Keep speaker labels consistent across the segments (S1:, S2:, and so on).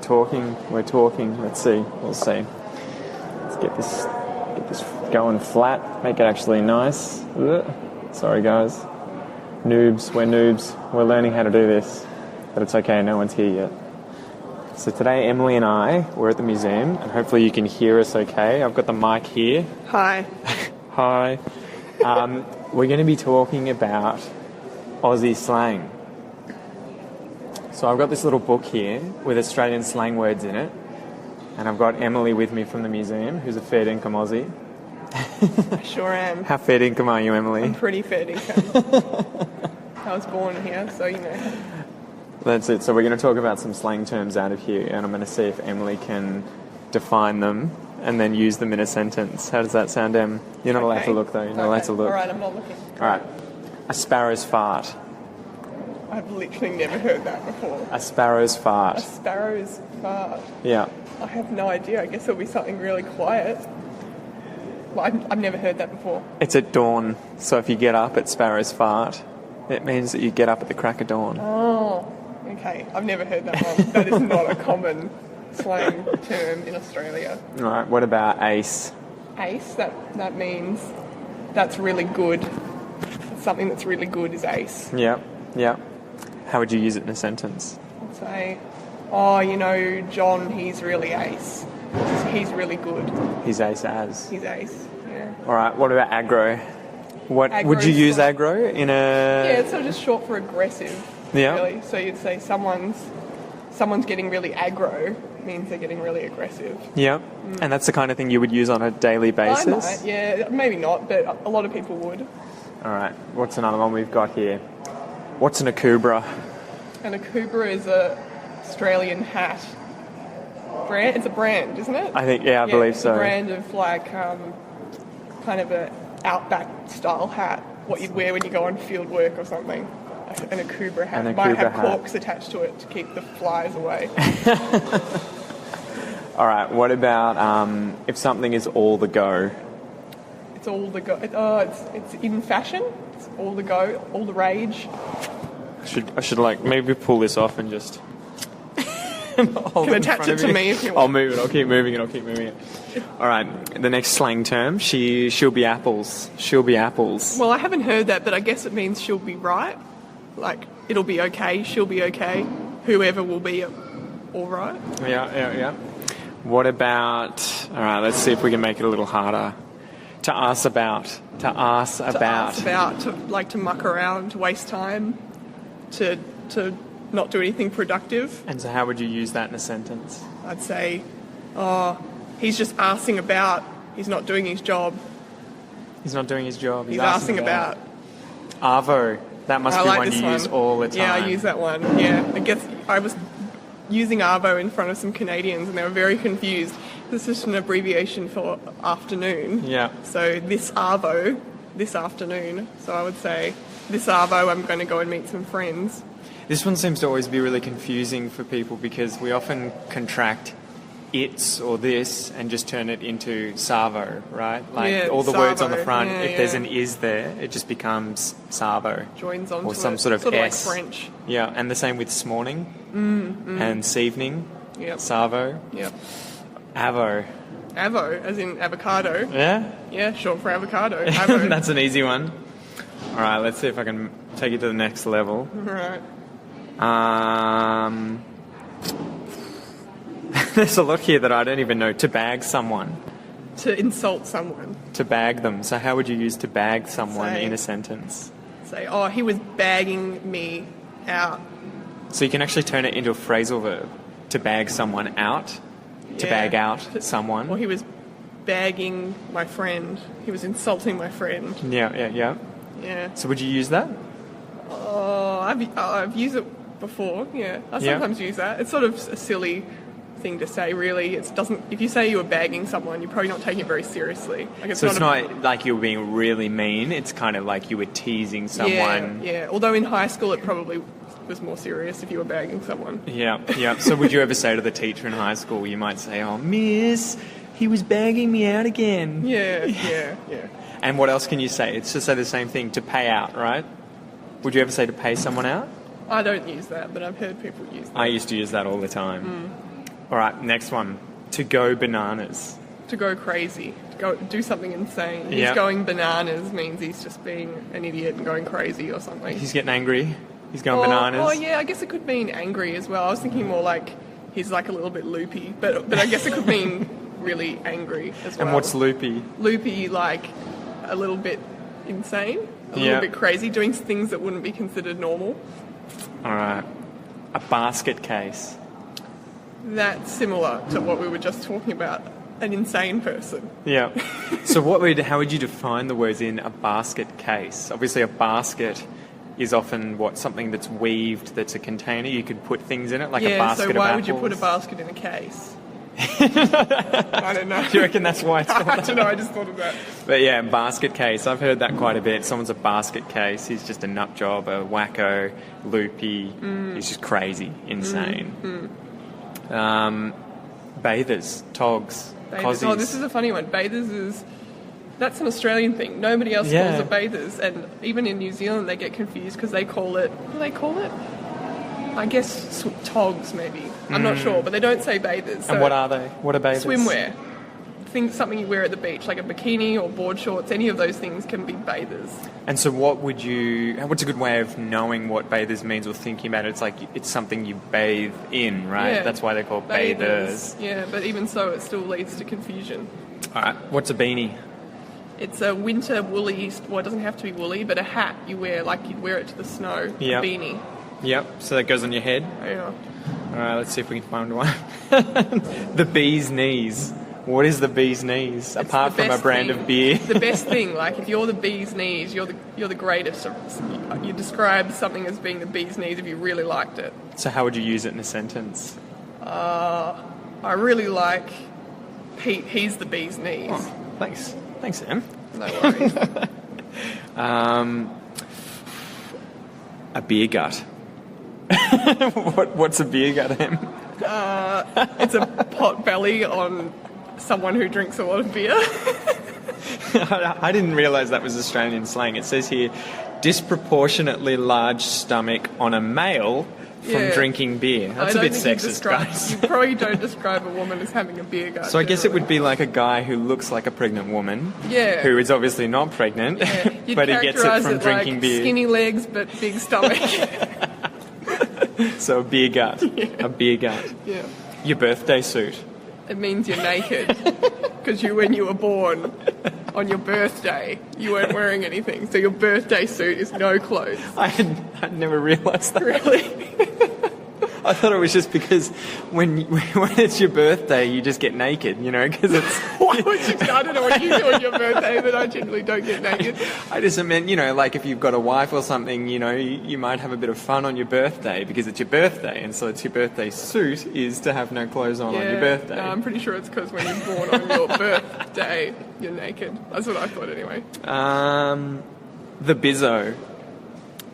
S1: talking. Let's see. We'll see. Let's get this going flat. Make it actually nice. Ugh. Sorry, guys. Noobs. We're noobs. We're learning how to do this. But it's okay. No one's here yet. So today, Emily and I, we're at the museum, and hopefully you can hear us okay. I've got the mic here.
S2: Hi.
S1: Hi. We're going to be talking about Aussie slang. So I've got this little book here with Australian slang words in it, and I've got Emily with me from the museum, who's a fair dinkum Aussie.
S2: I sure am.
S1: How fair dinkum are you, Emily?
S2: I'm pretty fair dinkum. I was born here, so you know.
S1: That's it. So we're going to talk about some slang terms out of here, and I'm going to see if Emily can define them and then use them in a sentence. How does that sound, Em? You're not allowed to look, though. You're not allowed to look.
S2: All right, I'm not looking.
S1: All right. A sparrow's fart.
S2: I've literally never heard that before.
S1: A sparrow's fart.
S2: A sparrow's fart.
S1: Yeah.
S2: I have no idea. I guess it'll be something really quiet. Well, I've never heard that before.
S1: It's at dawn. So if you get up at sparrow's fart, it means that you get up at the crack of dawn.
S2: Oh, okay. I've never heard that one. That is not a common slang term in Australia.
S1: All right. What about ace?
S2: Ace, that means that's really good. Something that's really good is ace.
S1: Yeah. Yeah. How would you use it in a sentence?
S2: I'd say, oh, you know, John, he's really ace. He's really good.
S1: He's ace as.
S2: He's ace, yeah.
S1: All right. What about aggro? What
S2: Aggro's
S1: would you use
S2: like,
S1: aggro in a?
S2: Yeah, it's sort of just short for aggressive.
S1: Yeah.
S2: Really. So you'd say someone's getting really aggro means they're getting really aggressive.
S1: Yeah. And that's the kind of thing you would use on a daily basis.
S2: I might, yeah, maybe not, but a lot of people would.
S1: All right. What's another one we've got here? What's an akubra?
S2: An akubra is a Australian hat brand. It's a brand, isn't it?
S1: I think, I believe
S2: it's
S1: so.
S2: It's a brand of like kind of a outback style hat. What you'd wear when you go on field work or something. An akubra hat.
S1: An
S2: Might
S1: akubra
S2: have
S1: hat.
S2: corks attached to it to keep the flies away.
S1: All right. What about if something is all the go?
S2: It's all the go. It's in fashion. It's all the go, all the rage.
S1: I should like maybe pull this off and just hold
S2: Can
S1: it in
S2: attach
S1: front
S2: it
S1: of
S2: to
S1: you.
S2: me if you
S1: I'll
S2: want.
S1: move it. I'll keep moving it. All right. The next slang term. She'll be apples. She'll be apples.
S2: Well, I haven't heard that, but I guess it means she'll be right. Like, it'll be okay, she'll be okay, whoever will be all right.
S1: Yeah. What about? All right. Let's see if we can make it a little harder. To ask about.
S2: To muck around, to waste time, to not do anything productive.
S1: And so how would you use that in a sentence?
S2: I'd say, oh, he's just arsing about, he's not doing his job.
S1: He's not doing his job.
S2: He's arsing about.
S1: Arvo. That must
S2: I
S1: be
S2: like
S1: one
S2: this
S1: you use all the time.
S2: Yeah, I use that one. Yeah, I guess I was using Arvo in front of some Canadians and they were very confused. This is an abbreviation for afternoon.
S1: Yeah.
S2: So this Arvo, this afternoon. So I would say, this Arvo, I'm going to go and meet some friends.
S1: This one seems to always be really confusing for people because we often contract it's or this and just turn it into Savo, right? Like all the words on the front, if there's an is there, it just becomes Savo.
S2: Joins onto
S1: or some sort of S.
S2: like French.
S1: Yeah, and the same with s'morning and s'evening.
S2: Yep.
S1: Savo.
S2: Yep.
S1: Avo.
S2: Avo, as in avocado.
S1: Yeah?
S2: Yeah, short for avocado. Avo.
S1: That's an easy one. All right, let's see if I can take it to the next level.
S2: Right.
S1: There's a lot here that I don't even know. To bag someone.
S2: To insult someone.
S1: To bag them. So how would you use to bag someone
S2: Say-
S1: in a sentence?
S2: Say, oh, he was bagging me out.
S1: So you can actually turn it into a phrasal verb. To bag someone out. To
S2: Yeah.
S1: bag out someone.
S2: Or he was bagging my friend. He was insulting my friend.
S1: Yeah.
S2: Yeah.
S1: So would you use that?
S2: Oh, I've used it before. Yeah, I sometimes use that. It's sort of a silly thing to say, really. It doesn't. If you say you were bagging someone, you're probably not taking it very seriously. Like,
S1: So it's not like you were being really mean. It's kind of like you were teasing someone.
S2: Yeah. Although in high school, it probably was more serious if you were bagging someone.
S1: Yeah. So would you ever say to the teacher in high school, you might say, "Oh, miss, he was bagging me out again."
S2: Yeah.
S1: And what else can you say? It's just say the same thing, to pay out, right? Would you ever say to pay someone out?
S2: I don't use that, but I've heard people use that.
S1: I used to use that all the time. All right, next one. To go bananas.
S2: To go crazy. To go do something insane.
S1: Yep.
S2: He's going bananas means he's just being an idiot and going crazy or something.
S1: He's getting angry. He's going bananas.
S2: Oh, yeah, I guess it could mean angry as well. I was thinking more like he's like a little bit loopy, but I guess it could mean really angry as well.
S1: And what's loopy?
S2: Loopy, like a little bit insane, a little bit crazy, doing things that wouldn't be considered normal.
S1: All right. A basket case.
S2: That's similar to what we were just talking about. An insane person.
S1: Yeah. So how would you define the words in a basket case? Obviously a basket is often something that's weaved, that's a container. You could put things in it, like a basket of apples.
S2: So why would you put a basket in a case? I don't know.
S1: Do you reckon that's why it's called
S2: I don't know, I just thought of that.
S1: But yeah, basket case. I've heard that quite a bit. Someone's a basket case. He's just a nut job, a wacko, loopy. He's just crazy, insane. Bathers, togs, cozies.
S2: Oh, this is a funny one. That's an Australian thing. Nobody else calls it bathers, and even in New Zealand they get confused because they call it. What do they call it? I guess togs, maybe. I'm not sure, but they don't say bathers. So
S1: and what are they? What are bathers?
S2: Swimwear. Something you wear at the beach, like a bikini or board shorts. Any of those things can be bathers.
S1: And so, what's a good way of knowing what bathers means or thinking about it? It's like it's something you bathe in, right?
S2: Yeah.
S1: That's why they're called bathers.
S2: Yeah, but even so, it still leads to confusion.
S1: All right, what's a beanie?
S2: It's a winter woolly, well, it doesn't have to be woolly, but a hat you wear like you'd wear it to the snow.
S1: Yep.
S2: A beanie.
S1: Yep, so that goes on your head?
S2: Yeah.
S1: All right, let's see if we can find one. The bee's knees. What is the bee's knees, apart from a brand of beer?
S2: The best thing, like if you're the bee's knees, you're the greatest. You describe something as being the bee's knees if you really liked it.
S1: So how would you use it in a sentence?
S2: I really like Pete. He's the bee's knees.
S1: Oh, thanks. Thanks, Sam.
S2: No worries.
S1: A beer gut. What's a beer gut, Em?
S2: It's a pot belly on someone who drinks a lot of beer.
S1: I didn't realise that was Australian slang. It says here, disproportionately large stomach on a male from drinking beer. That's a bit sexist, guys.
S2: You probably don't describe a woman as having a beer gut.
S1: So I guess it would be like a guy who looks like a pregnant woman,
S2: who
S1: is obviously not pregnant,
S2: You'd
S1: but he gets it from drinking
S2: like
S1: beer.
S2: Skinny legs but big stomach.
S1: So a beer gut. A beer gut.
S2: Yeah.
S1: Your birthday suit.
S2: It means you're naked. Because when you were born, on your birthday, you weren't wearing anything. So your birthday suit is no clothes.
S1: I'd never realised that.
S2: Really?
S1: I thought it was just because when it's your birthday, you just get naked, because it's...
S2: Why would you? I don't know what you do on your birthday, but I generally don't get naked.
S1: I just meant, like if you've got a wife or something, you might have a bit of fun on your birthday because it's your birthday, and so it's your birthday suit is to have no clothes on your birthday.
S2: No, I'm pretty sure it's because when you're born on your birthday, you're naked. That's what I thought anyway.
S1: The bizzo.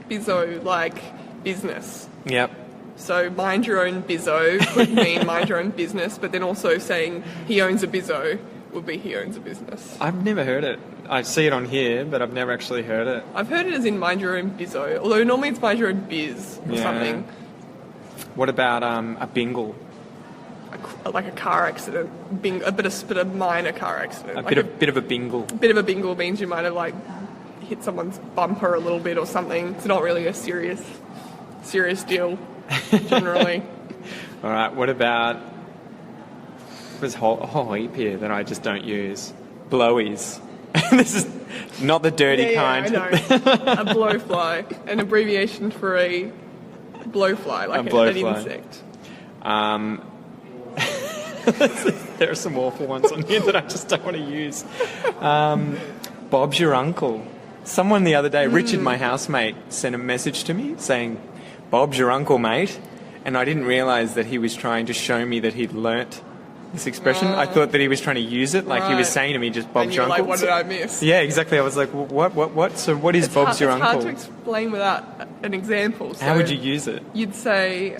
S2: Bizzo, like business.
S1: Yep.
S2: So mind your own bizzo could mean mind your own business, but then also saying he owns a bizzo would be he owns a business.
S1: I've never heard it. I see it on here, but I've never actually heard it.
S2: I've heard it as in mind your own bizzo, although normally it's mind your own biz or something.
S1: What about a bingle?
S2: Like a car accident, a bit of minor car accident.
S1: A bit of a bingle.
S2: A bit of a bingle means you might have hit someone's bumper a little bit or something. It's not really a serious deal. Generally.
S1: All right, what about... There's a whole heap here that I just don't use. Blowies. This is not the dirty kind.
S2: I know. A blowfly. An abbreviation for a blowfly, like an insect.
S1: There are some awful ones on here that I just don't want to use. Bob's your uncle. Someone the other day, Richard, my housemate, sent a message to me saying... Bob's your uncle, mate. And I didn't realise that he was trying to show me that he'd learnt this expression. I thought that he was trying to use it, like he was saying to me, just Bob's your uncle.
S2: Like, what did I miss?
S1: Yeah, exactly. I was like, what? So what is Bob's your uncle?
S2: It's hard to explain without an example. So
S1: how would you use it?
S2: You'd say,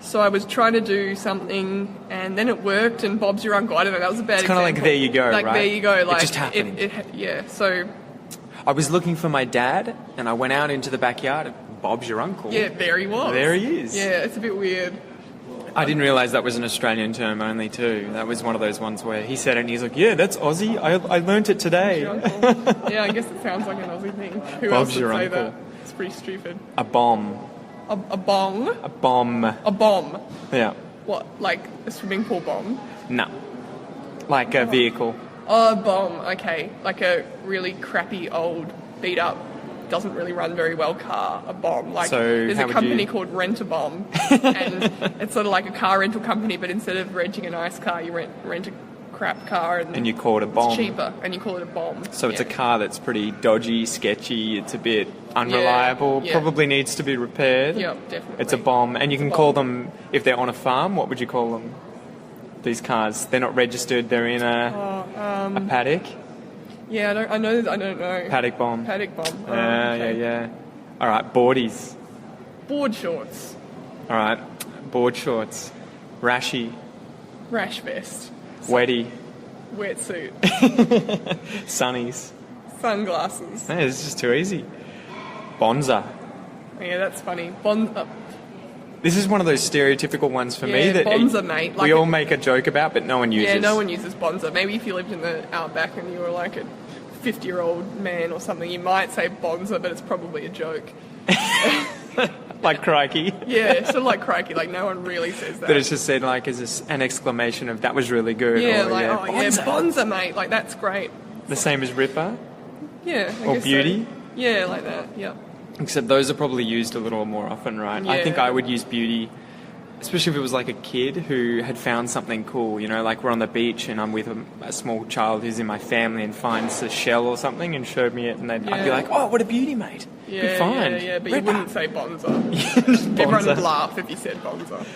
S2: so I was trying to do something and then it worked and Bob's your uncle. I don't know, that was a bad example.
S1: It's kind of like there you go,
S2: like,
S1: right?
S2: There you go. Like,
S1: it just happened.
S2: Yeah, so...
S1: I was looking for my dad and I went out into the backyard and Bob's your uncle.
S2: Yeah, there he was.
S1: There he is.
S2: Yeah, it's a bit weird.
S1: I didn't realise that was an Australian term only too. That was one of those ones where he said it and he's like, yeah, that's Aussie. I learnt it today.
S2: Yeah, I guess it sounds like an Aussie thing. Who
S1: Bob's
S2: else would
S1: your
S2: say
S1: uncle.
S2: that? It's pretty stupid.
S1: A bomb.
S2: A bong?
S1: A bomb.
S2: A bomb.
S1: Yeah.
S2: What, like a swimming pool bomb?
S1: No. Like a vehicle.
S2: Oh, a bomb, okay. Like a really crappy old beat up, doesn't really run very well car, a bomb. Like
S1: So
S2: there's
S1: how
S2: a
S1: would
S2: company
S1: you-
S2: called Rent a Bomb, and it's sort of like a car rental company, but instead of renting a nice car, you rent a crap car, and
S1: you call it a bomb.
S2: It's cheaper, and you call it a bomb.
S1: So it's
S2: Yeah.
S1: a car that's pretty dodgy, sketchy, it's a bit unreliable,
S2: Yeah.
S1: probably needs to be repaired.
S2: Yep, definitely.
S1: It's a bomb. And you
S2: It's a
S1: can call
S2: bomb.
S1: them, if they're on a farm, what would you call them? These cars. They're not registered, they're in a paddock.
S2: Yeah, I don't know.
S1: Paddock bomb.
S2: Paddock bomb. Oh,
S1: Okay. Yeah. All right, boardies.
S2: Board shorts.
S1: All right, board shorts. Rashy.
S2: Rash vest.
S1: Wetty.
S2: Wetsuit.
S1: Sunnies.
S2: Sunglasses.
S1: Hey, this is just too easy. Bonza.
S2: Yeah, that's funny.
S1: This is one of those stereotypical ones for me
S2: Yeah,
S1: that
S2: bonza, mate.
S1: we
S2: Like
S1: all make a joke about, but no one uses.
S2: Yeah, no one uses bonza. Maybe if you lived in the outback and you were like a 50-year-old man or something, you might say bonza, but it's probably a joke.
S1: Like crikey.
S2: Yeah, sort of like crikey. Like no one really says that.
S1: But it's just said like as an exclamation of that was really good.
S2: yeah,
S1: or,
S2: like
S1: yeah,
S2: oh yeah, bonza, mate. Like that's great.
S1: The same as Ripper,
S2: Yeah. I
S1: or
S2: guess so.
S1: beauty.
S2: Yeah, like that. Yeah.
S1: Except those are probably used a little more often, right? I think
S2: Yeah.
S1: I would use beauty, especially if it was like a kid who had found something cool, you know, like we're on the beach and I'm with a small child who's in my family and finds a shell or something and showed me it, and I'd be
S2: Yeah.
S1: like, oh, what a beauty, mate.
S2: Yeah,
S1: Good find.
S2: yeah, but
S1: Ripper.
S2: you wouldn't say bonza. Everyone would
S1: Bonza.
S2: laugh if you said bonza.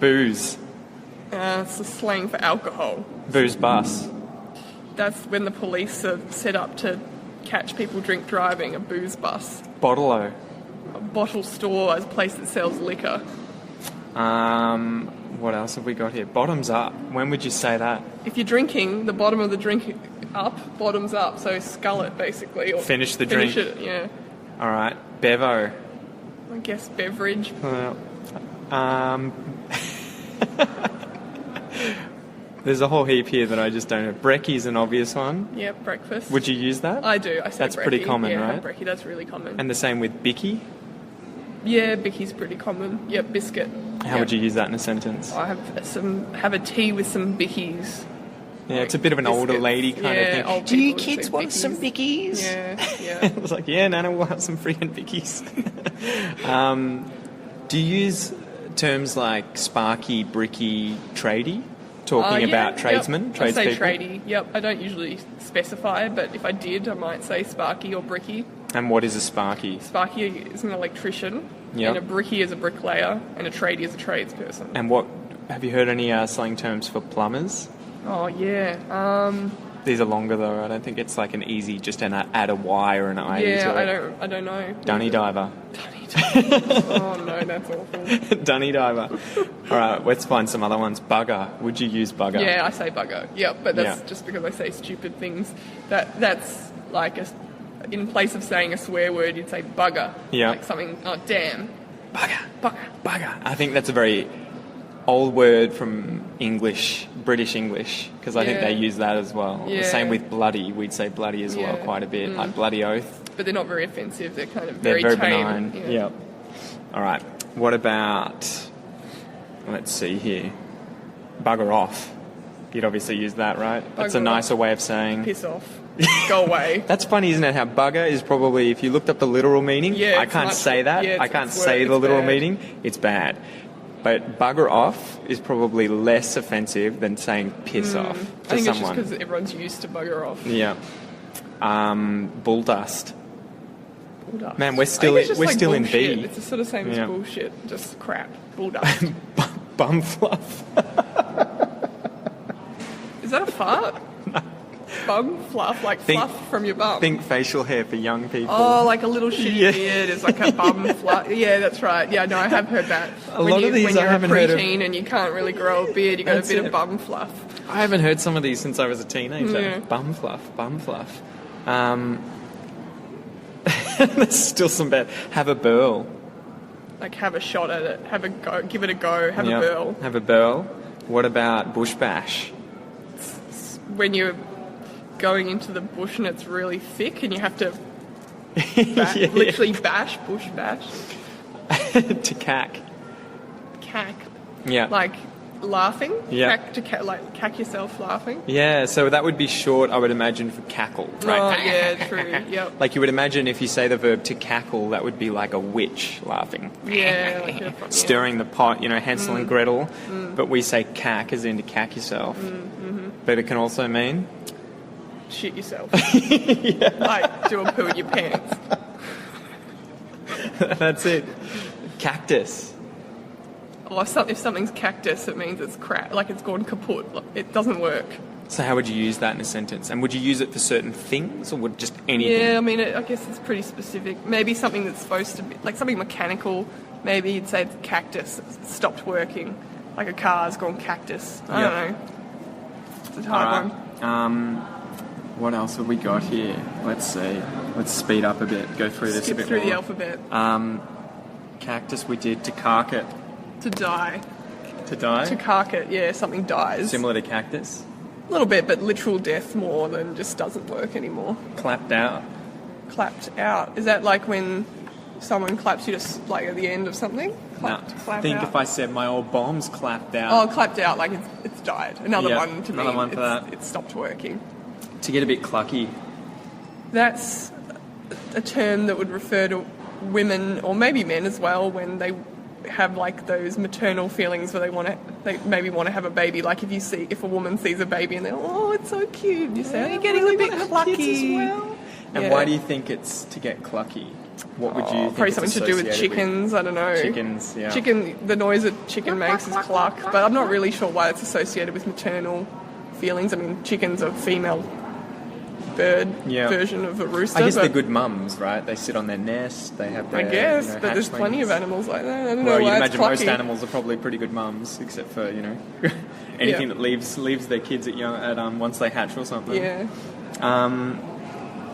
S1: Booze.
S2: It's a slang for alcohol.
S1: Booze bus.
S2: That's when the police are set up to catch people drink driving, a booze bus.
S1: Bottle-o.
S2: A bottle store is a place that sells liquor.
S1: What else have we got here? Bottoms up. When would you say that?
S2: If you're drinking, the bottom of the drink up, bottoms up, so scull it basically. Or
S1: Finish the
S2: finish
S1: drink.
S2: it, yeah.
S1: All right. Bevo.
S2: I guess beverage.
S1: There's a whole heap here that I just don't know. Brekky's an obvious one.
S2: Yeah, breakfast.
S1: Would you use that?
S2: I do. I say
S1: That's
S2: brekkie.
S1: pretty common,
S2: yeah,
S1: right?
S2: Brekkie, that's really common.
S1: And the same with Bicky.
S2: Yeah, Bicky's pretty common. Yeah, biscuit.
S1: How would you use that in a sentence?
S2: I have a tea with some bickies.
S1: Yeah, it's a bit of an older
S2: Biscuits.
S1: lady kind
S2: Yeah,
S1: of thing.
S2: old
S1: Do you
S2: people would
S1: kids
S2: say
S1: want some Bickies?
S2: Yeah, yeah.
S1: I was like, yeah, Nana, we'll have some freaking Bickies. Do you use terms like sparky, bricky, tradie? Talking about tradesmen,
S2: yep. I say
S1: tradespeople?
S2: tradie, yep. I don't usually specify, but if I did, I might say sparky or bricky.
S1: And what is a sparky?
S2: Sparky is an electrician,
S1: Yep.
S2: and a bricky is a bricklayer, and a tradie is a tradesperson.
S1: And what, have you heard any slang terms for plumbers?
S2: Oh, yeah.
S1: These are longer though. I don't think it's like an easy, just add a Y or an I to
S2: Yeah,
S1: it.
S2: I don't know.
S1: Dunny diver.
S2: Dunny diver. Oh, no, that's awful.
S1: Dunny diver. All right, let's find some other ones. Bugger. Would you use bugger?
S2: Yeah, I say bugger. Yep, but that's
S1: Yeah.
S2: just because I say stupid things. That's like in place of saying a swear word, you'd say bugger.
S1: Yeah.
S2: Like something, oh, damn.
S1: Bugger.
S2: Bugger.
S1: Bugger. I think that's a very old word from English, British English, because I think
S2: Yeah.
S1: they use that as well.
S2: Yeah.
S1: The same with bloody. We'd say bloody as well
S2: Yeah.
S1: quite a bit, like bloody oath.
S2: But they're not very offensive. They're kind of
S1: They're
S2: very
S1: very
S2: tame.
S1: benign. Yep. All right. What about, let's see here, bugger off. You'd obviously use that, right? That's a
S2: Bugger
S1: nicer
S2: off.
S1: way of saying...
S2: Piss off. Go away.
S1: That's funny, isn't it? How bugger is probably, if you looked up the literal meaning,
S2: Yeah,
S1: I
S2: it's
S1: can't
S2: much-
S1: say that.
S2: yeah,
S1: I
S2: it's-
S1: can't
S2: it's
S1: say
S2: word-
S1: the
S2: it's
S1: literal
S2: bad.
S1: meaning. It's bad. But bugger off is probably less offensive than saying piss off
S2: I
S1: to
S2: think it's just
S1: someone.
S2: because everyone's used to bugger off.
S1: Yeah. Bull dust.
S2: Bulldust.
S1: Man, we're
S2: I
S1: still
S2: think it's
S1: in-
S2: just
S1: we're
S2: like
S1: still in
S2: bullshit.
S1: B.
S2: It's the sort of same
S1: Yeah.
S2: as bullshit. Just crap. Bulldust.
S1: Bum fluff.
S2: Is that a fart? Bum fluff, like
S1: Think-
S2: fluff from your bum.
S1: Think facial hair for young people.
S2: Oh, like a little shitty
S1: Yeah.
S2: beard is like a bum fluff. Yeah, that's right. Yeah, no, I have heard that.
S1: A lot of these
S2: when
S1: I
S2: you're
S1: haven't
S2: a
S1: heard of.
S2: preteen and you can't really grow a beard, you got
S1: That's
S2: a bit
S1: it.
S2: of bum fluff.
S1: I haven't heard some of these since I was a teenager.
S2: Yeah.
S1: Bum fluff, bum fluff. There's still some bad. Have a burl.
S2: like have a shot at it, have a go, give it a go, have a burl.
S1: Have a burl. What about bush bash?
S2: When you're going into the bush and it's really thick and you have to literally bash, bush bash.
S1: To cack.
S2: Cack.
S1: Yeah.
S2: Like laughing?
S1: Yeah.
S2: Like cack yourself laughing?
S1: Yeah, so that would be short, I would imagine, for cackle, right?
S2: Oh, yeah, true, yep.
S1: Like you would imagine if you say the verb to cackle, that would be like a witch laughing.
S2: Yeah. Like
S1: Stirring the pot, Hansel and Gretel. But we say cack as in to cack yourself. But it can also mean?
S2: Shit yourself. Like do a poo in your pants.
S1: That's it. Cactus.
S2: Or if something's cactus, it means it's crap, like it's gone kaput. Like, it doesn't work.
S1: So how would you use that in a sentence? And would you use it for certain things, or would just anything?
S2: Yeah, I mean, I guess it's pretty specific. Maybe something that's supposed to be, like something mechanical. Maybe you'd say it's cactus, it's stopped working. Like a car's gone cactus. I don't know. It's a hard one.
S1: What else have we got here? Let's see. Let's speed up a bit. Go through this a bit
S2: through
S1: more.
S2: the alphabet.
S1: Cactus we did. To cark it.
S2: To die.
S1: To die?
S2: To cark it, yeah, something dies.
S1: Similar to cactus?
S2: A little bit, but literal death more than just doesn't work anymore.
S1: Clapped out.
S2: Clapped out. Is that like when someone claps you to, like at the end of something? Clap
S1: Think
S2: out.
S1: if I said my old bomb's clapped out.
S2: Oh, clapped out, like it's died. Another one to me.
S1: Another one for that.
S2: It's stopped working.
S1: To get a bit clucky.
S2: That's a term that would refer to women, or maybe men as well, when they have like those maternal feelings where they maybe want to have a baby. Like if a woman sees a baby and they're, oh, it's so cute. You say, you're getting a bit clucky.
S1: Well. And why do you think it's to get clucky? What would you think?
S2: Probably something to do with chickens. I don't know.
S1: Chickens, yeah.
S2: The noise a chicken makes is cluck, but I'm not really sure why it's associated with maternal feelings. I mean, chickens are female bird version of a rooster.
S1: I guess they're good mums, right? They sit on their nest, they have their,
S2: but there's plenty of animals like that. I don't know
S1: well,
S2: why
S1: you'd
S2: it's
S1: imagine
S2: clucky.
S1: most animals are probably pretty good mums, except for, anything that leaves their kids at once they hatch or something.
S2: Yeah.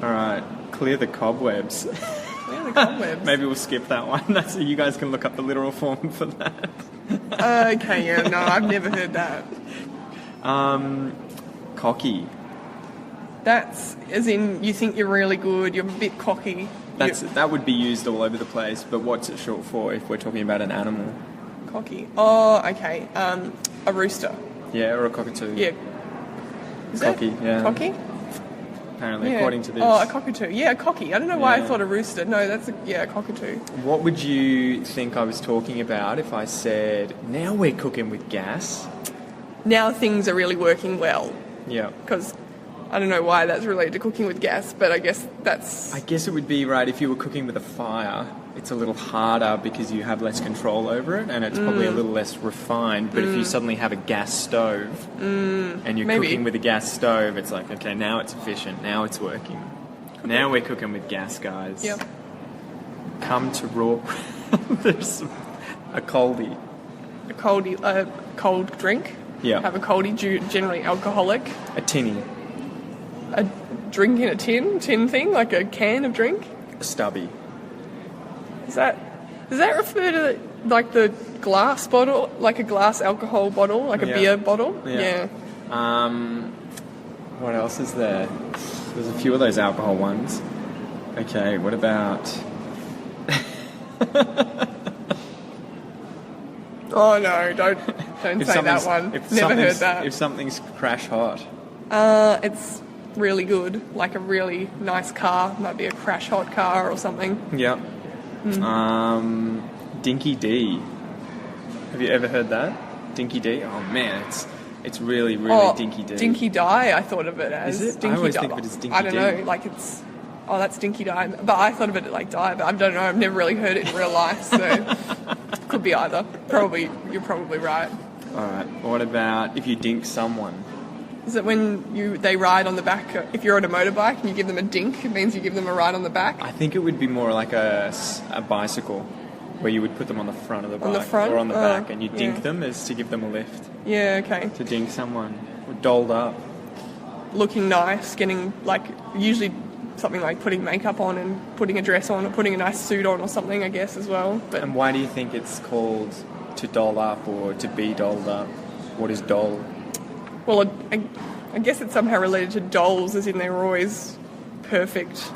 S1: Alright, clear the cobwebs.
S2: Clear the cobwebs.
S1: Maybe we'll skip that one. That's you guys can look up the literal form for that.
S2: Okay, yeah, no, I've never heard that.
S1: Cocky.
S2: That's as in you think you're really good, you're a bit cocky.
S1: That would be used all over the place, but what's it short for if we're talking about an animal?
S2: Cocky. Oh, okay. A rooster.
S1: Yeah, or a cockatoo.
S2: Yeah. Is
S1: cocky,
S2: that
S1: yeah.
S2: Cocky?
S1: Apparently, according to this.
S2: Oh, a cockatoo. Yeah, a cocky. I don't know why I thought a rooster. No, that's a cockatoo.
S1: What would you think I was talking about if I said, now we're cooking with gas?
S2: Now things are really working well.
S1: Yeah.
S2: Because I don't know why that's related to cooking with gas, but I guess that's...
S1: I guess it would be, right, if you were cooking with a fire, it's a little harder because you have less control over it and it's probably a little less refined. But if you suddenly have a gas stove and you're cooking with a gas stove, it's like, okay, now it's efficient, now it's working. Now we're cooking with gas, guys.
S2: Yep.
S1: Come to raw... There's a coldie.
S2: A cold drink?
S1: Yeah.
S2: Have a coldie, generally alcoholic.
S1: A tinny.
S2: A drink in a tin thing, like a can of drink?
S1: A stubby.
S2: Does that refer to like the glass bottle, like a glass alcohol bottle, like a beer bottle? Yeah.
S1: What else is there? There's a few of those alcohol ones. Okay, what about...
S2: Oh no, don't say that one. Never heard that.
S1: If something's crash hot.
S2: It's really good, like a really nice car. Might be a crash hot car or something.
S1: Yep. Dinky D. Have you ever heard that? Dinky D? Oh man, it's really Dinky D.
S2: Dinky Die, I thought of it as.
S1: Is it?
S2: Dinky
S1: I always
S2: Die.
S1: think of it as Dinky D.
S2: I don't know, like it's... Oh, that's Dinky Die. But I thought of it like die, but I don't know, I've never really heard it in real life, so... Could be either. You're probably right.
S1: Alright, what about if you dink someone?
S2: Is it when they ride on the back? If you're on a motorbike and you give them a dink, it means you give them a ride on the back?
S1: I think it would be more like a bicycle, where you would put them on the front of the bike.
S2: On the front?
S1: Or on the back, and you dink them as to give them a lift.
S2: Yeah, okay.
S1: To dink someone. Or dolled up.
S2: Looking nice, getting, like, usually something like putting makeup on and putting a dress on or putting a nice suit on or something, I guess, as well. But
S1: And why do you think it's called to doll up or to be dolled up? What is doll?
S2: well, I guess it's somehow related to dolls, as in they're always perfect.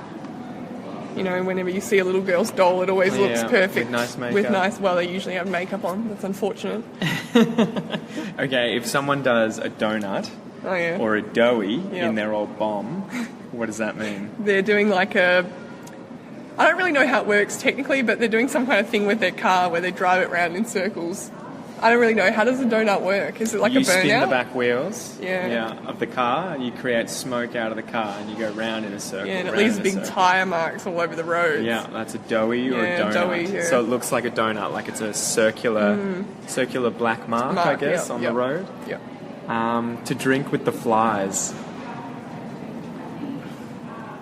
S2: You know, whenever you see a little girl's doll, it always looks perfect.
S1: With nice makeup.
S2: Well, they usually have makeup on. That's unfortunate.
S1: Okay, if someone does a donut
S2: Oh, yeah.
S1: or a doughy
S2: Yeah.
S1: in their old bomb, what does that mean?
S2: They're doing like I don't really know how it works technically, but they're doing some kind of thing with their car where they drive it round in circles. I don't really know. How does a donut work? Is it like
S1: you
S2: a burnout?
S1: spin the back wheels
S2: Yeah.
S1: of the car, and you create smoke out of the car, and you go round in a circle.
S2: Yeah, and it
S1: round
S2: leaves
S1: in a
S2: big
S1: circle.
S2: tyre marks all over the road.
S1: Yeah, that's a doughy or a
S2: Yeah,
S1: donut.
S2: doughy, yeah.
S1: So it looks like a donut, like it's a circular black mark, I guess,
S2: yeah,
S1: on
S2: yeah.
S1: the road.
S2: Yeah.
S1: To drink with the flies.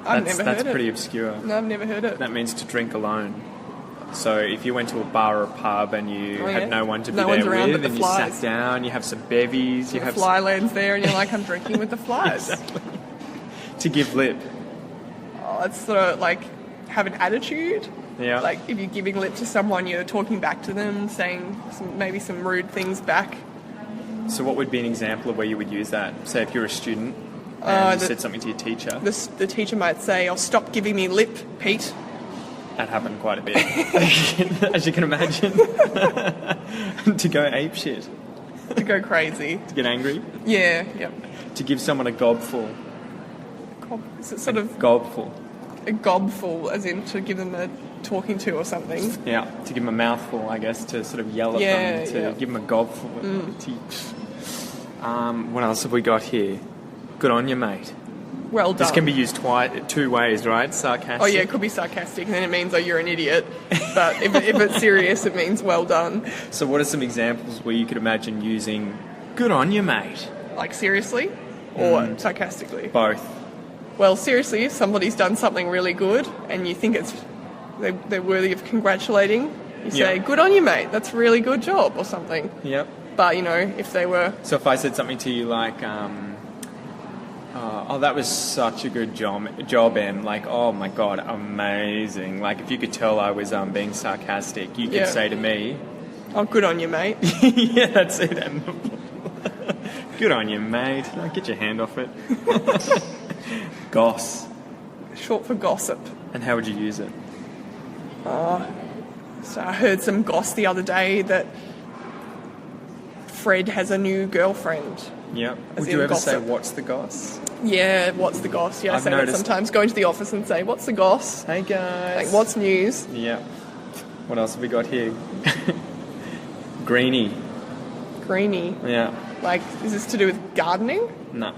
S2: I've never heard
S1: That's
S2: it.
S1: pretty obscure.
S2: No, I've never heard it.
S1: That means to drink alone. So if you went to a bar or a pub and you
S2: Oh, yeah.
S1: had no one to be
S2: No one's
S1: there
S2: around
S1: with,
S2: but
S1: and
S2: the
S1: you
S2: flies.
S1: sat down, you have some bevies, you
S2: The
S1: have
S2: fly lands there, and you're like, I'm drinking with the flies.
S1: to give lip.
S2: Oh, that's sort of like have an attitude.
S1: Yeah.
S2: Like if you're giving lip to someone, you're talking back to them, saying maybe some rude things back.
S1: So what would be an example of where you would use that? Say if you're a student and you said something to your teacher.
S2: The teacher might say, "Oh, stop giving me lip, Pete."
S1: That happened quite a bit, as you can imagine. To go ape shit.
S2: To go crazy.
S1: To get angry.
S2: Yeah, yeah.
S1: To give someone a gobful.
S2: Is it sort of
S1: Gobful.
S2: a gobful, as in to give them a talking to or something?
S1: Yeah, to give them a mouthful, I guess, to sort of yell at
S2: Yeah,
S1: them, to
S2: yeah.
S1: give them a gobful. What else have we got here? Good on you, mate.
S2: Well done.
S1: This can be used two ways, right? Sarcastic.
S2: Oh yeah, it could be sarcastic, and then it means, oh, you're an idiot. But if it's serious, it means well done.
S1: So what are some examples where you could imagine using good on you, mate?
S2: Like seriously, or sarcastically?
S1: Both.
S2: Well, seriously, if somebody's done something really good and you think they're worthy of congratulating, you say, "Good on you, mate. That's a really good job," or something.
S1: Yep.
S2: But you know, if they were,
S1: So if I said something to you like, oh, that was such a good job, Em. Like, oh my God, amazing. Like, if you could tell I was being sarcastic, you could
S2: Yeah.
S1: say to me,
S2: "Oh, good on you, mate."
S1: yeah, that's it. Em. Good on you, mate. No, get your hand off it. Goss.
S2: Short for gossip.
S1: And how would you use it?
S2: So I heard some goss the other day that Fred has a new girlfriend.
S1: Yep.
S2: As
S1: Would
S2: in
S1: you ever say,
S2: gossip.
S1: what's the goss?
S2: Yeah, what's the goss? Yeah, I
S1: I've
S2: say that
S1: noticed-
S2: sometimes. Go into the office and say, "What's the goss?"
S1: Hey, guys.
S2: Like, what's news?
S1: Yep. What else have we got here? Greenie.
S2: Greenie.
S1: Yeah.
S2: Like, is this to do with gardening?
S1: No.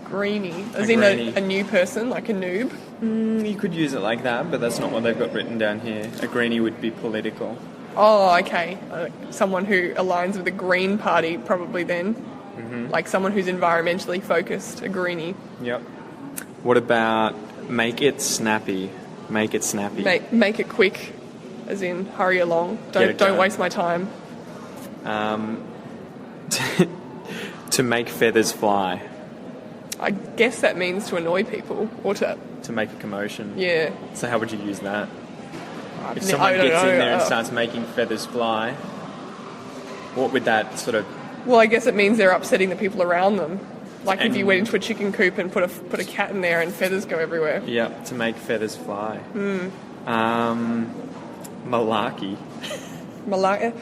S2: Greenie. As
S1: A
S2: in
S1: greenie.
S2: a new person, like a noob.
S1: You could use it like that, but that's not what they've got written down here. A greenie would be political.
S2: Oh, okay. Someone who aligns with the Green Party, probably then. Like someone who's environmentally focused, a greenie.
S1: Yep. What about make it snappy? Make it snappy.
S2: Make it quick, as in hurry along.
S1: Get it
S2: Don't
S1: done.
S2: waste my time.
S1: To make feathers fly.
S2: I guess that means to annoy people or to,
S1: To make a commotion.
S2: yeah.
S1: So how would you use that? If
S2: I
S1: someone
S2: don't
S1: gets in
S2: know.
S1: there and starts making feathers fly, what would that sort of...
S2: Well, I guess it means they're upsetting the people around them. Like if
S1: And-
S2: you went into a chicken coop and put a cat in there and feathers go everywhere.
S1: Yeah, to make feathers fly. Malarkey.
S2: Malacca.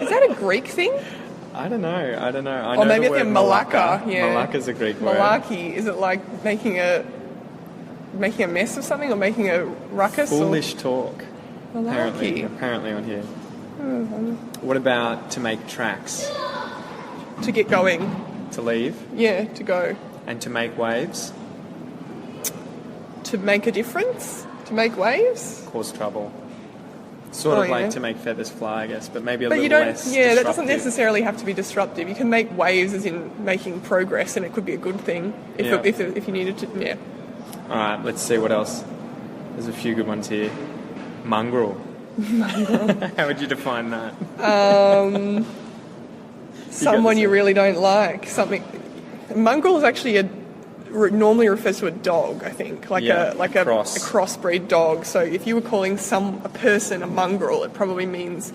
S2: Is that a Greek thing?
S1: I don't know. I
S2: Or
S1: know
S2: maybe
S1: the
S2: it's
S1: word
S2: a Malacca. Yeah.
S1: Malacca's a Greek word.
S2: Malarkey. Is it like making a mess of something or making a ruckus?
S1: Foolish talk.
S2: Or
S1: Apparently
S2: malarkey.
S1: on here. What about to make tracks?
S2: To get going.
S1: To leave
S2: Yeah, to go.
S1: and to make waves?
S2: To make a difference? To make waves?
S1: Cause trouble. Sort
S2: Oh,
S1: of like
S2: yeah.
S1: to make feathers fly, I guess, but maybe a
S2: But
S1: little
S2: you don't,
S1: less
S2: yeah, that doesn't
S1: disruptive.
S2: necessarily have to be disruptive. You can make waves as in making progress, and it could be a good thing if,
S1: Yeah.
S2: if you needed to. Yeah.
S1: All right, let's see what else. There's a few good ones here. Mongrel. How would you define that?
S2: Someone you really don't like. Something. Mongrel is actually normally refers to a dog, I think, like a crossbreed dog. So if you were calling a person a mongrel, it probably means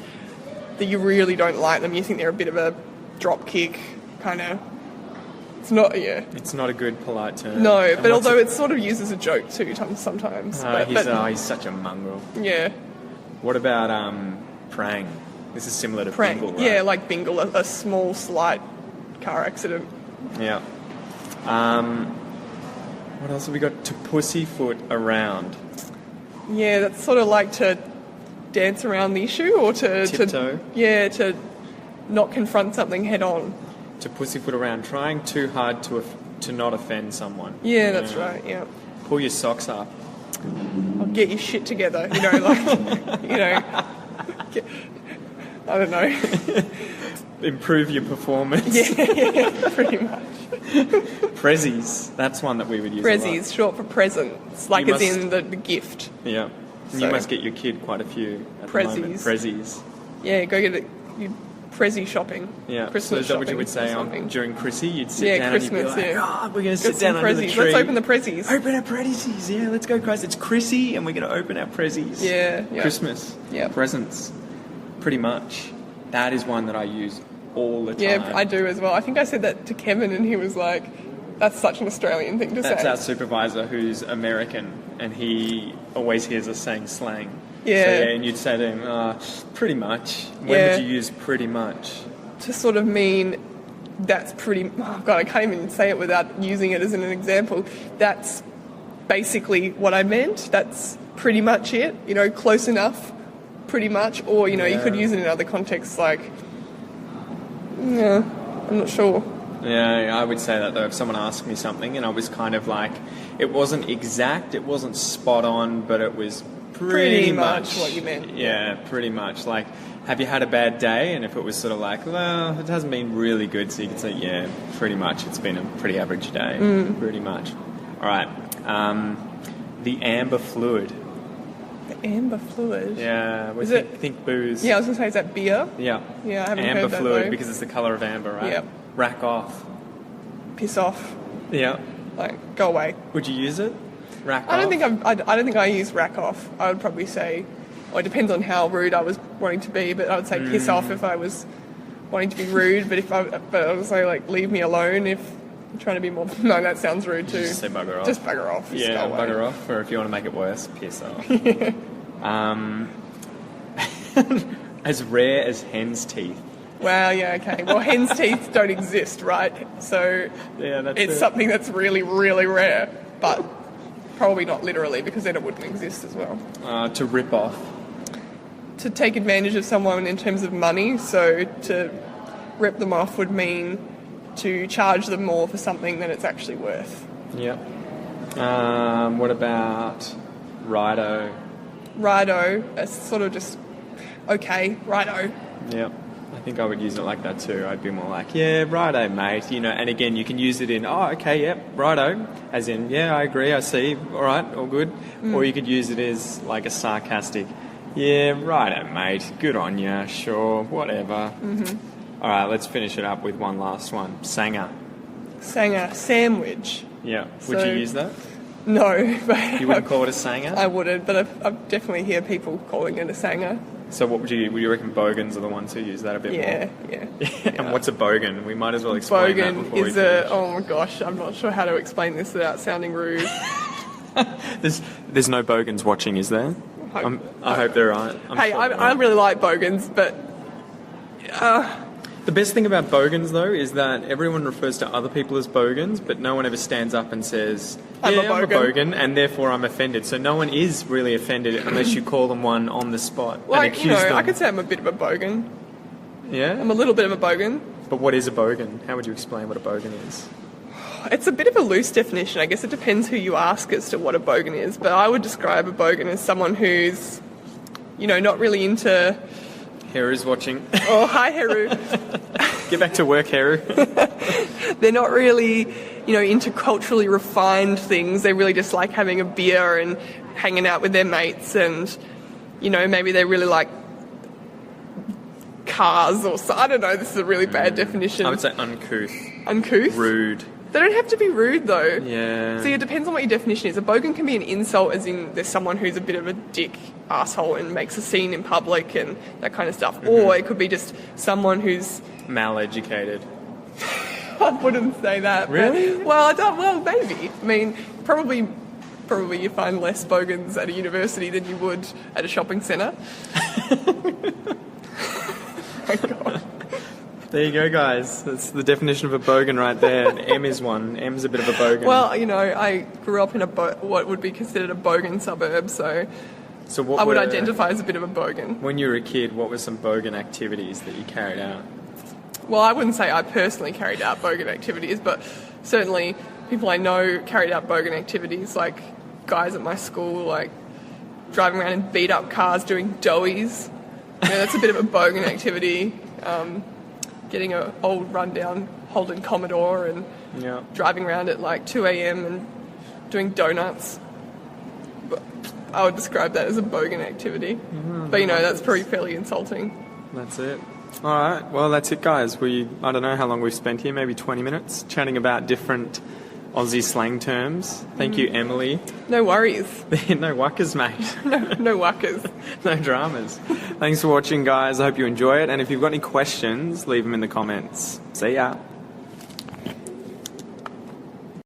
S2: that you really don't like them. You think they're a bit of a drop kick kind of. It's not,
S1: It's not a good polite term.
S2: No,
S1: and
S2: but although it's sort of used as a joke too sometimes.
S1: He's such a mongrel.
S2: Yeah.
S1: What about prang? This is similar to
S2: prang.
S1: bingle, right?
S2: Yeah, like bingle, a small, slight car accident.
S1: Yeah. What else have we got? To pussyfoot around.
S2: Yeah, that's sort of like to dance around the issue or to...
S1: Tiptoe.
S2: To not confront something head on.
S1: To pussyfoot around, trying too hard to not offend someone.
S2: Yeah, that's right, yeah.
S1: Pull your socks up.
S2: I'll get your shit together, I don't know.
S1: Improve your performance.
S2: Yeah, pretty much.
S1: Prezzies, that's one that we would use.
S2: Prezzies, short for presents, like as in the gift.
S1: Yeah. So, you must get your kid quite a few at the moment. Prezzies.
S2: Yeah, go get Prezzy shopping.
S1: Yeah.
S2: Christmas
S1: so is that what you would say during Chrissy? You'd sit down
S2: Christmas,
S1: and you'd be like,
S2: yeah.
S1: we're going to sit down under the tree.
S2: Let's open the Prezzies.
S1: Open our Prezzies, yeah, let's go, guys. It's Chrissy and we're going to open our Prezzies.
S2: Yeah.
S1: Christmas.
S2: Yeah.
S1: Presents. Pretty much. That is one that I use all the time.
S2: Yeah, I do as well. I think I said that to Kevin and he was like, that's such an Australian thing to say.
S1: That's our supervisor who's American and he always hears us saying slang.
S2: Yeah.
S1: So, and you'd say to him, pretty much. When would you use pretty much?
S2: To sort of mean that's pretty... Oh, God, I can't even say it without using it as an example. That's basically what I meant. That's pretty much it. Close enough, pretty much. Or, you could use it in other contexts like... Yeah, I'm not sure.
S1: Yeah, I would say that though. If someone asked me something and I was kind of like... It wasn't exact, it wasn't spot on, but it was pretty much
S2: what you meant.
S1: Yeah, pretty much. Like... Have you had a bad day? And if it was sort of like, well, it hasn't been really good, so you could say, yeah, pretty much. It's been a pretty average day, pretty much. All right. The amber fluid.
S2: The amber fluid?
S1: Yeah. Think booze.
S2: Yeah, I was going to say, is that beer?
S1: Yeah.
S2: Yeah, I haven't
S1: heard that,
S2: though.
S1: Amber fluid, because it's the colour of amber, right?
S2: Yep.
S1: Rack off.
S2: Piss off.
S1: Yeah.
S2: Like, go away.
S1: Would you use it? Rack off?
S2: I don't think I use rack off. I would probably say... Well, it depends on how rude I was wanting to be, but I would say piss off if I was wanting to be rude. But I would say like leave me alone if I'm trying to be more. No, that sounds rude too.
S1: Just say bugger off.
S2: Just bugger off.
S1: Yeah, bugger off. Or if you want to make it worse, piss off. As rare as hen's teeth.
S2: Wow. Yeah. Okay. Well, hen's teeth don't exist, right? So it's something that's really, really rare, but probably not literally because then it wouldn't exist as well.
S1: To rip off.
S2: To take advantage of someone in terms of money, so to rip them off would mean to charge them more for something than it's actually worth.
S1: Yep. What about righto?
S2: Righto, it's sort of just, okay, righto.
S1: Yep. I think I would use it like that too. I'd be more like, yeah, righto, mate. And again, you can use it in, oh, okay, yep, righto. As in, yeah, I agree, I see, all right, all good. Or you could use it as like a sarcastic, yeah, righto, mate. Good on ya. Sure, whatever. All right, let's finish it up with one last one. Sanger.
S2: Sanger, sandwich.
S1: Yeah. Would you use that?
S2: No, but
S1: you wouldn't call it a sanger?
S2: I wouldn't, but I definitely hear people calling it a sanger.
S1: So what would you reckon bogans are the ones who use that a bit more?
S2: Yeah.
S1: And what's a bogan? We might as well explain that before we finish.
S2: Oh my gosh, I'm not sure how to explain this without sounding rude.
S1: There's no bogans watching, is there? I hope there aren't.
S2: I really like bogans, but...
S1: The best thing about bogans, though, is that everyone refers to other people as bogans, but no one ever stands up and says, I'm a bogan, and therefore I'm offended. So no one is really offended unless you call them one on the spot and accuse them.
S2: I could say I'm a bit of a bogan.
S1: Yeah?
S2: I'm a little bit of a bogan.
S1: But what is a bogan? How would you explain what a bogan is?
S2: It's a bit of a loose definition. I guess it depends who you ask as to what a bogan is. But I would describe a bogan as someone who's, not really into...
S1: Heru's watching.
S2: Oh, hi, Heru.
S1: Get back to work, Heru.
S2: They're not really, into culturally refined things. They really just like having a beer and hanging out with their mates and, maybe they really like cars or... I don't know, this is a really bad definition.
S1: I would say uncouth.
S2: Uncouth?
S1: Rude.
S2: They don't have to be rude, though.
S1: Yeah.
S2: See, it depends on what your definition is. A bogan can be an insult, as in there's someone who's a bit of a dick asshole and makes a scene in public and that kind of stuff. Mm-hmm. Or it could be just someone who's...
S1: Mal-educated.
S2: I wouldn't say that.
S1: Really?
S2: But, well, maybe. I mean, probably you find less bogans at a university than you would at a shopping centre. Oh, God.
S1: There you go, guys. That's the definition of a bogan right there. M is one. M's a bit of a bogan.
S2: Well, you know, I grew up in what would be considered a bogan suburb, so
S1: what
S2: I would identify as a bit of a bogan.
S1: When you were a kid, what were some bogan activities that you carried out?
S2: Well, I wouldn't say I personally carried out bogan activities, but certainly people I know carried out bogan activities, like guys at my school, like driving around in beat-up cars doing doughies. You know, that's a bit of a bogan activity. Getting an old rundown Holden Commodore and driving around at like 2 a.m. and doing donuts. But I would describe that as a bogan activity. But, you know, that's pretty fairly insulting.
S1: That's it. All right. Well, that's it, guys. I don't know how long we've spent here, maybe 20 minutes, chatting about different Aussie slang terms. Thank you, Emily.
S2: No worries.
S1: No wuckers, mate.
S2: No wuckers.
S1: No dramas. Thanks for watching, guys. I hope you enjoy it. And if you've got any questions, leave them in the comments. See ya.